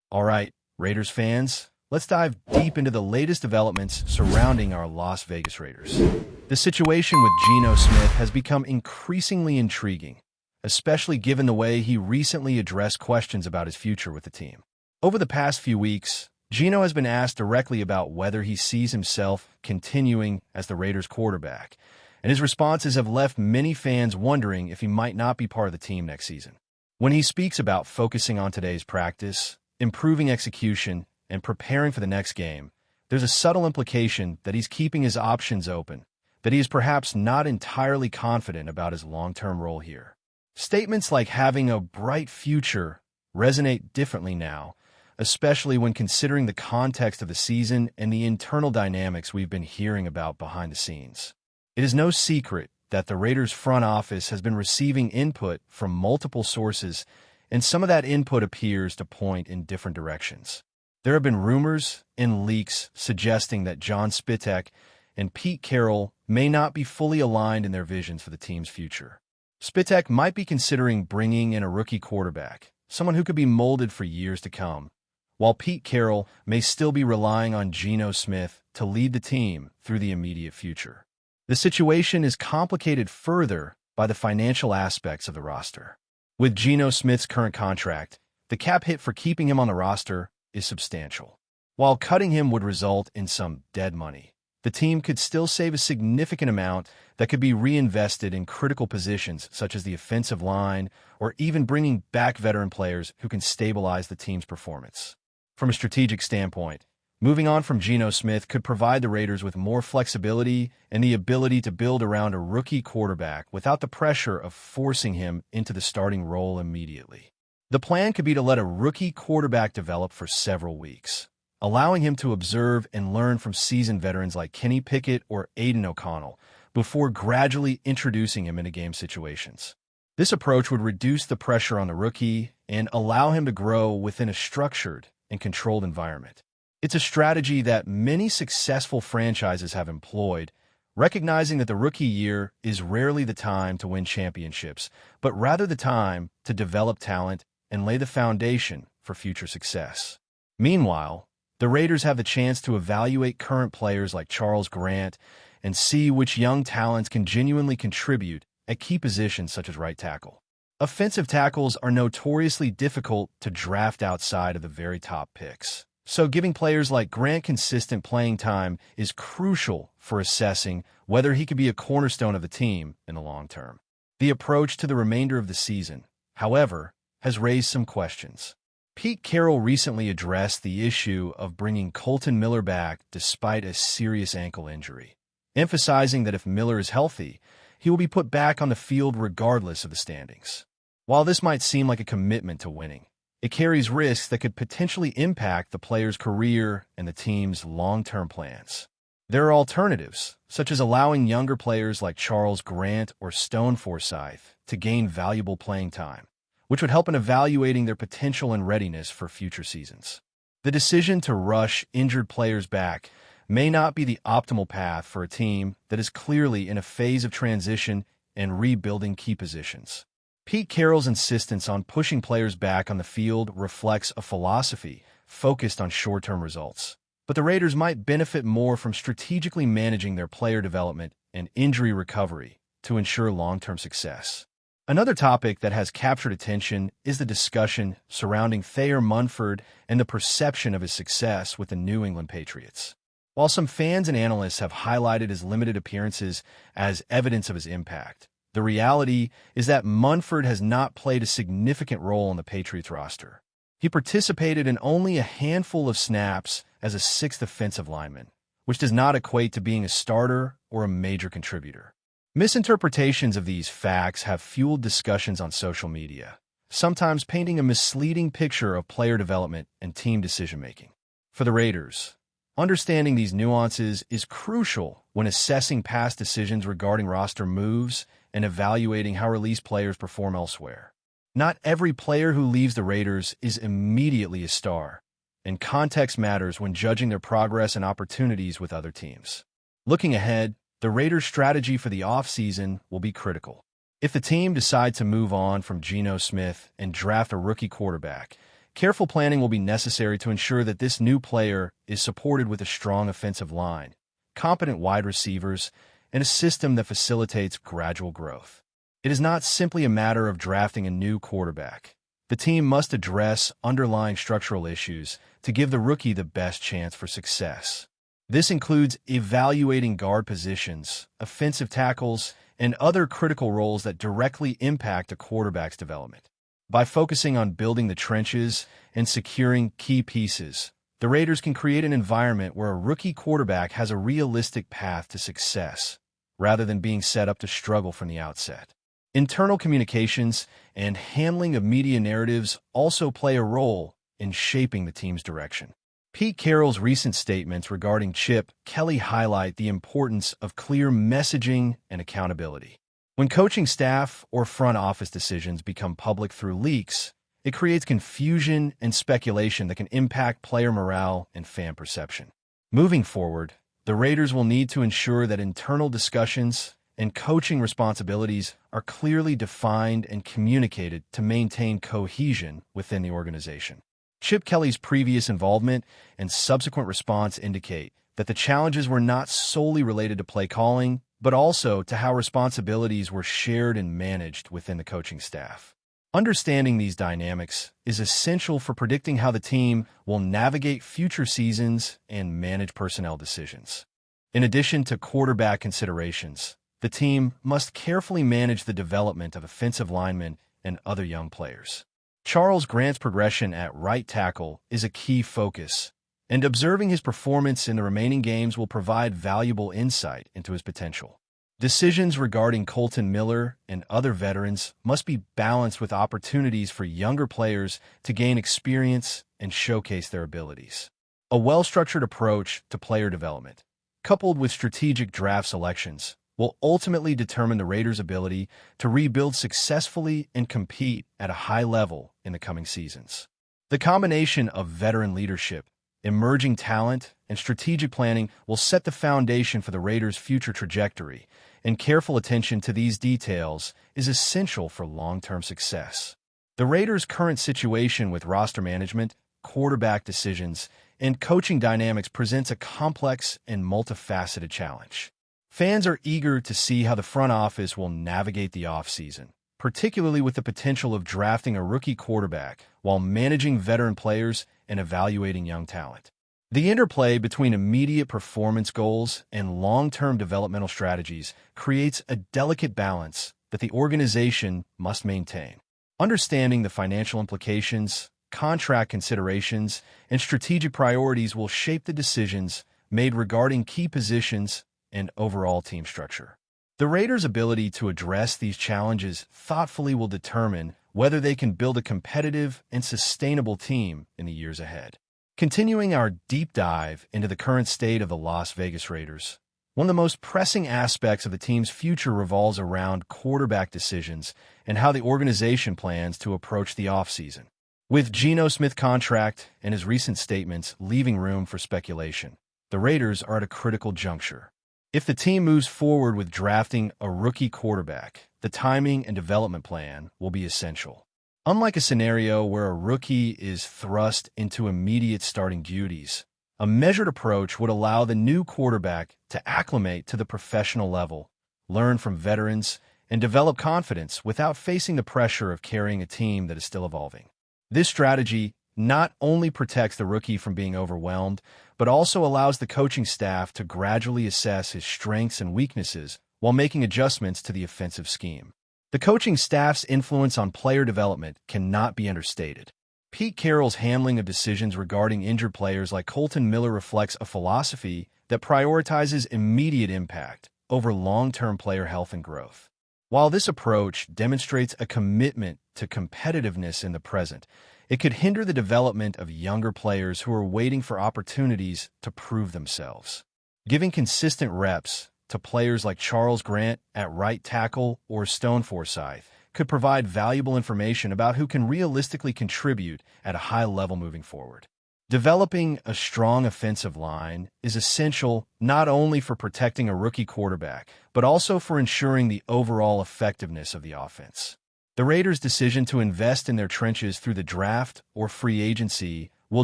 All right, Raiders fans, let's dive deep into the latest developments surrounding our Las Vegas Raiders. The situation with Geno Smith has become increasingly intriguing, especially given the way he recently addressed questions about his future with the team. Over the past few weeks, Geno has been asked directly about whether he sees himself continuing as the Raiders quarterback, and his responses have left many fans wondering if he might not be part of the team next season. When he speaks about focusing on today's practice, improving execution, and preparing for the next game, there's a subtle implication that he's keeping his options open, that he is perhaps not entirely confident about his long-term role here. Statements like having a bright future resonate differently now, especially when considering the context of the season and the internal dynamics we've been hearing about behind the scenes. It is no secret that the Raiders front office has been receiving input from multiple sources, and some of that input appears to point in different directions. There have been rumors and leaks suggesting that John Spitek and Pete Carroll may not be fully aligned in their visions for the team's future. Spitek might be considering bringing in a rookie quarterback, someone who could be molded for years to come, while Pete Carroll may still be relying on Geno Smith to lead the team through the immediate future. The situation is complicated further by the financial aspects of the roster. With Geno Smith's current contract, the cap hit for keeping him on the roster is substantial. While cutting him would result in some dead money, the team could still save a significant amount that could be reinvested in critical positions such as the offensive line or even bringing back veteran players who can stabilize the team's performance. From a strategic standpoint, moving on from Geno Smith could provide the Raiders with more flexibility and the ability to build around a rookie quarterback without the pressure of forcing him into the starting role immediately. The plan could be to let a rookie quarterback develop for several weeks, allowing him to observe and learn from seasoned veterans like Kenny Pickett or Aiden O'Connell before gradually introducing him into game situations. This approach would reduce the pressure on the rookie and allow him to grow within a structured and controlled environment. It's a strategy that many successful franchises have employed, recognizing that the rookie year is rarely the time to win championships, but rather the time to develop talent and lay the foundation for future success. Meanwhile, the Raiders have the chance to evaluate current players like Charles Grant and see which young talents can genuinely contribute at key positions such as right tackle. Offensive tackles are notoriously difficult to draft outside of the very top picks, so giving players like Grant consistent playing time is crucial for assessing whether he could be a cornerstone of the team in the long term. The approach to the remainder of the season, however, has raised some questions. Pete Carroll recently addressed the issue of bringing Kolton Miller back despite a serious ankle injury, emphasizing that if Miller is healthy, he will be put back on the field regardless of the standings. While this might seem like a commitment to winning, it carries risks that could potentially impact the player's career and the team's long-term plans. There are alternatives, such as allowing younger players like Charles Grant or Stone Forsythe to gain valuable playing time, which would help in evaluating their potential and readiness for future seasons. The decision to rush injured players back may not be the optimal path for a team that is clearly in a phase of transition and rebuilding key positions. Pete Carroll's insistence on pushing players back on the field reflects a philosophy focused on short-term results, but the Raiders might benefit more from strategically managing their player development and injury recovery to ensure long-term success. Another topic that has captured attention is the discussion surrounding Thayer Munford and the perception of his success with the New England Patriots. While some fans and analysts have highlighted his limited appearances as evidence of his impact, the reality is that Munford has not played a significant role on the Patriots roster. He participated in only a handful of snaps as a sixth offensive lineman, which does not equate to being a starter or a major contributor. Misinterpretations of these facts have fueled discussions on social media, sometimes painting a misleading picture of player development and team decision-making. For the Raiders, understanding these nuances is crucial when assessing past decisions regarding roster moves and evaluating how released players perform elsewhere. Not every player who leaves the Raiders is immediately a star, and context matters when judging their progress and opportunities with other teams. Looking ahead, the Raiders' strategy for the offseason will be critical. If the team decides to move on from Geno Smith and draft a rookie quarterback, Careful planning will be necessary to ensure that this new player is supported with a strong offensive line, competent wide receivers, and a system that facilitates gradual growth. It is not simply a matter of drafting a new quarterback. The team must address underlying structural issues to give the rookie the best chance for success. This includes evaluating guard positions, offensive tackles, and other critical roles that directly impact a quarterback's development. By focusing on building the trenches and securing key pieces, the Raiders can create an environment where a rookie quarterback has a realistic path to success, rather than being set up to struggle from the outset. Internal communications and handling of media narratives also play a role in shaping the team's direction. Pete Carroll's recent statements regarding Chip Kelly highlight the importance of clear messaging and accountability. When coaching staff or front office decisions become public through leaks, it creates confusion and speculation that can impact player morale and fan perception. Moving forward, the Raiders will need to ensure that internal discussions and coaching responsibilities are clearly defined and communicated to maintain cohesion within the organization. Chip Kelly's previous involvement and subsequent response indicate that the challenges were not solely related to play calling, but also to how responsibilities were shared and managed within the coaching staff. Understanding these dynamics is essential for predicting how the team will navigate future seasons and manage personnel decisions. In addition to quarterback considerations, the team must carefully manage the development of offensive linemen and other young players. Charles Grant's progression at right tackle is a key focus, and observing his performance in the remaining games will provide valuable insight into his potential. Decisions regarding Colton Miller and other veterans must be balanced with opportunities for younger players to gain experience and showcase their abilities. A well-structured approach to player development, coupled with strategic draft selections, will ultimately determine the Raiders' ability to rebuild successfully and compete at a high level in the coming seasons. The combination of veteran leadership, emerging talent, and strategic planning will set the foundation for the Raiders' future trajectory, and careful attention to these details is essential for long-term success. The Raiders' current situation with roster management, quarterback decisions, and coaching dynamics presents a complex and multifaceted challenge. Fans are eager to see how the front office will navigate the offseason, particularly with the potential of drafting a rookie quarterback while managing veteran players and evaluating young talent. The interplay between immediate performance goals and long-term developmental strategies creates a delicate balance that the organization must maintain. Understanding the financial implications, contract considerations, and strategic priorities will shape the decisions made regarding key positions and overall team structure. The Raiders' ability to address these challenges thoughtfully will determine whether they can build a competitive and sustainable team in the years ahead. Continuing our deep dive into the current state of the Las Vegas Raiders, one of the most pressing aspects of the team's future revolves around quarterback decisions and how the organization plans to approach the offseason. With Geno Smith's contract and his recent statements leaving room for speculation, the Raiders are at a critical juncture. If the team moves forward with drafting a rookie quarterback, the timing and development plan will be essential. Unlike a scenario where a rookie is thrust into immediate starting duties, a measured approach would allow the new quarterback to acclimate to the professional level, learn from veterans, and develop confidence without facing the pressure of carrying a team that is still evolving. This strategy not only protects the rookie from being overwhelmed, but also allows the coaching staff to gradually assess his strengths and weaknesses while making adjustments to the offensive scheme. The coaching staff's influence on player development cannot be understated. Pete Carroll's handling of decisions regarding injured players like Colton Miller reflects a philosophy that prioritizes immediate impact over long-term player health and growth. While this approach demonstrates a commitment to competitiveness in the present, it could hinder the development of younger players who are waiting for opportunities to prove themselves. Giving consistent reps to players like Charles Grant at right tackle or Stone Forsythe could provide valuable information about who can realistically contribute at a high level moving forward. Developing a strong offensive line is essential not only for protecting a rookie quarterback, but also for ensuring the overall effectiveness of the offense. The Raiders' decision to invest in their trenches through the draft or free agency will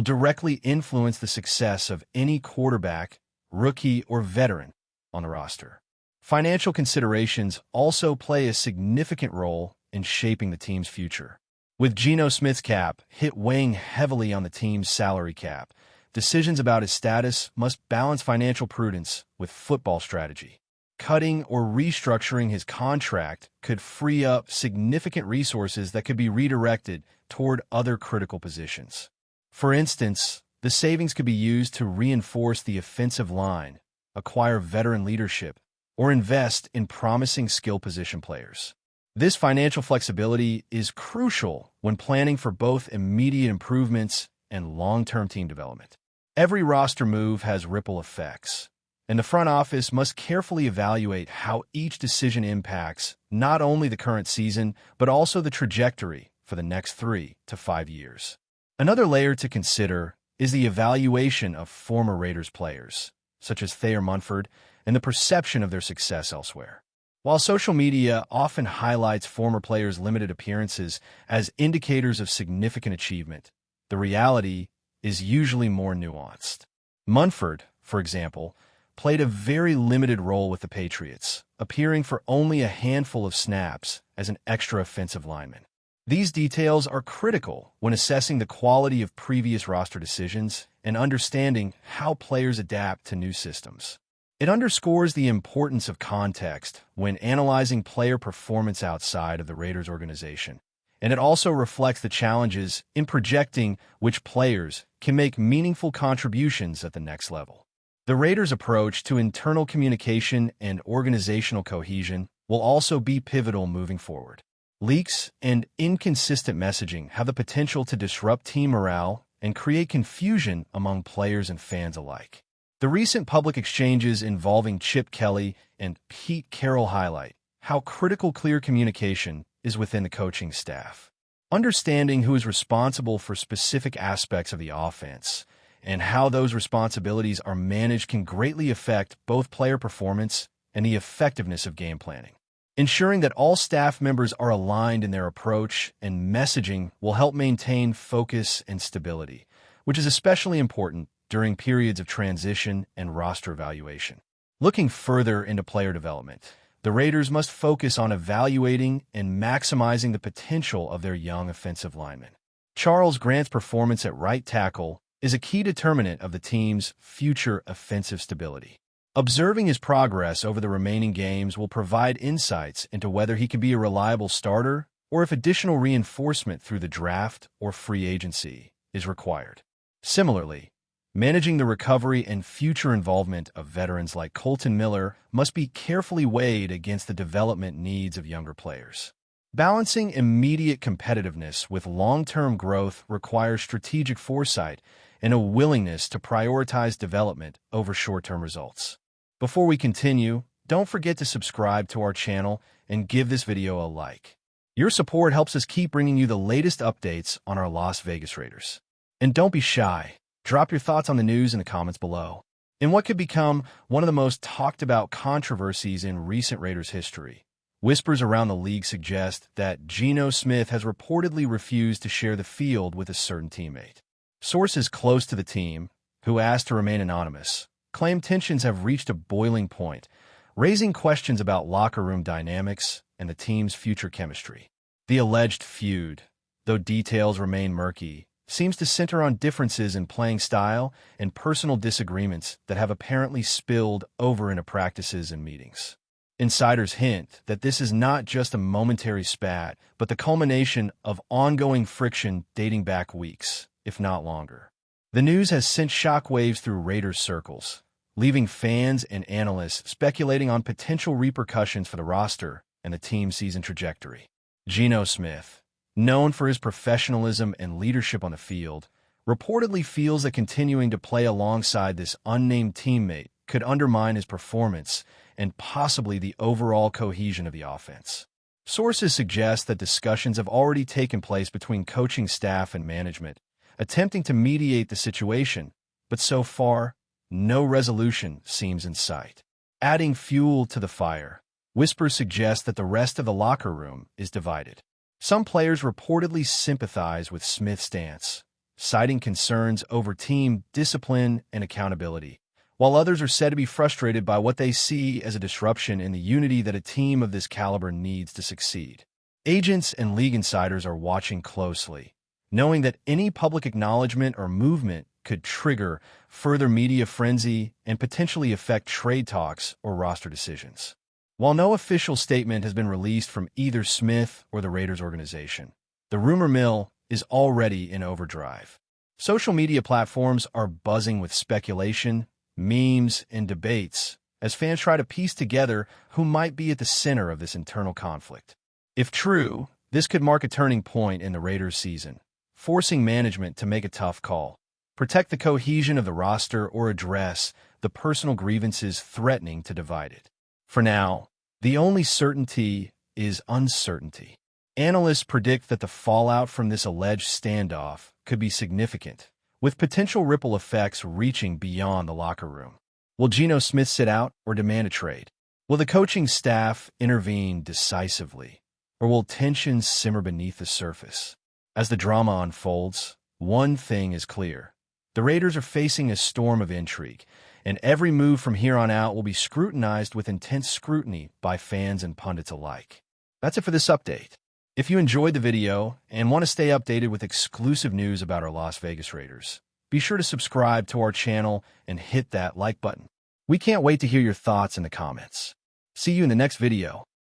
directly influence the success of any quarterback, rookie, or veteran on the roster. Financial considerations also play a significant role in shaping the team's future. With Geno Smith's cap hit weighing heavily on the team's salary cap, decisions about his status must balance financial prudence with football strategy. Cutting or restructuring his contract could free up significant resources that could be redirected toward other critical positions. For instance, the savings could be used to reinforce the offensive line, acquire veteran leadership, or invest in promising skill position players. This financial flexibility is crucial when planning for both immediate improvements and long-term team development. Every roster move has ripple effects, and the front office must carefully evaluate how each decision impacts not only the current season, but also the trajectory for the next 3 to 5 years. Another layer to consider is the evaluation of former Raiders players, such as Thayer Munford, and the perception of their success elsewhere. While social media often highlights former players' limited appearances as indicators of significant achievement, the reality is usually more nuanced. Munford, for example, played a very limited role with the Patriots, appearing for only a handful of snaps as an extra offensive lineman. These details are critical when assessing the quality of previous roster decisions and understanding how players adapt to new systems. It underscores the importance of context when analyzing player performance outside of the Raiders organization, and it also reflects the challenges in projecting which players can make meaningful contributions at the next level. The Raiders' approach to internal communication and organizational cohesion will also be pivotal moving forward. Leaks and inconsistent messaging have the potential to disrupt team morale and create confusion among players and fans alike. The recent public exchanges involving Chip Kelly and Pete Carroll highlight how critical clear communication is within the coaching staff. Understanding who is responsible for specific aspects of the offense and how those responsibilities are managed can greatly affect both player performance and the effectiveness of game planning. Ensuring that all staff members are aligned in their approach and messaging will help maintain focus and stability, which is especially important during periods of transition and roster evaluation. Looking further into player development, the Raiders must focus on evaluating and maximizing the potential of their young offensive linemen. Charles Grant's performance at right tackle is a key determinant of the team's future offensive stability. Observing his progress over the remaining games will provide insights into whether he can be a reliable starter or if additional reinforcement through the draft or free agency is required. Similarly, managing the recovery and future involvement of veterans like Colton Miller must be carefully weighed against the development needs of younger players. Balancing immediate competitiveness with long-term growth requires strategic foresight and a willingness to prioritize development over short-term results. Before we continue, don't forget to subscribe to our channel and give this video a like. Your support helps us keep bringing you the latest updates on our Las Vegas Raiders. And don't be shy. Drop your thoughts on the news in the comments below. In what could become one of the most talked about controversies in recent Raiders history, whispers around the league suggest that Geno Smith has reportedly refused to share the field with a certain teammate. Sources close to the team, who asked to remain anonymous, claim tensions have reached a boiling point, raising questions about locker room dynamics and the team's future chemistry. The alleged feud, though details remain murky, seems to center on differences in playing style and personal disagreements that have apparently spilled over into practices and meetings. Insiders hint that this is not just a momentary spat, but the culmination of ongoing friction dating back weeks, if not longer. The news has sent shockwaves through Raiders circles, leaving fans and analysts speculating on potential repercussions for the roster and the team's season trajectory. Geno Smith, known for his professionalism and leadership on the field, reportedly feels that continuing to play alongside this unnamed teammate could undermine his performance and possibly the overall cohesion of the offense. Sources suggest that discussions have already taken place between coaching staff and management, attempting to mediate the situation, but so far, no resolution seems in sight. Adding fuel to the fire, whispers suggest that the rest of the locker room is divided. Some players reportedly sympathize with Smith's stance, citing concerns over team discipline and accountability, while others are said to be frustrated by what they see as a disruption in the unity that a team of this caliber needs to succeed. Agents and league insiders are watching closely, knowing that any public acknowledgement or movement could trigger further media frenzy and potentially affect trade talks or roster decisions. While no official statement has been released from either Smith or the Raiders organization, the rumor mill is already in overdrive. Social media platforms are buzzing with speculation, memes, and debates as fans try to piece together who might be at the center of this internal conflict. If true, this could mark a turning point in the Raiders' season, forcing management to make a tough call: protect the cohesion of the roster or address the personal grievances threatening to divide it. For now, the only certainty is uncertainty. Analysts predict that the fallout from this alleged standoff could be significant, with potential ripple effects reaching beyond the locker room. Will Geno Smith sit out or demand a trade? Will the coaching staff intervene decisively, or will tensions simmer beneath the surface? As the drama unfolds, one thing is clear: the Raiders are facing a storm of intrigue, and every move from here on out will be scrutinized with intense scrutiny by fans and pundits alike. That's it for this update. If you enjoyed the video and want to stay updated with exclusive news about our Las Vegas Raiders, be sure to subscribe to our channel and hit that like button. We can't wait to hear your thoughts in the comments. See you in the next video.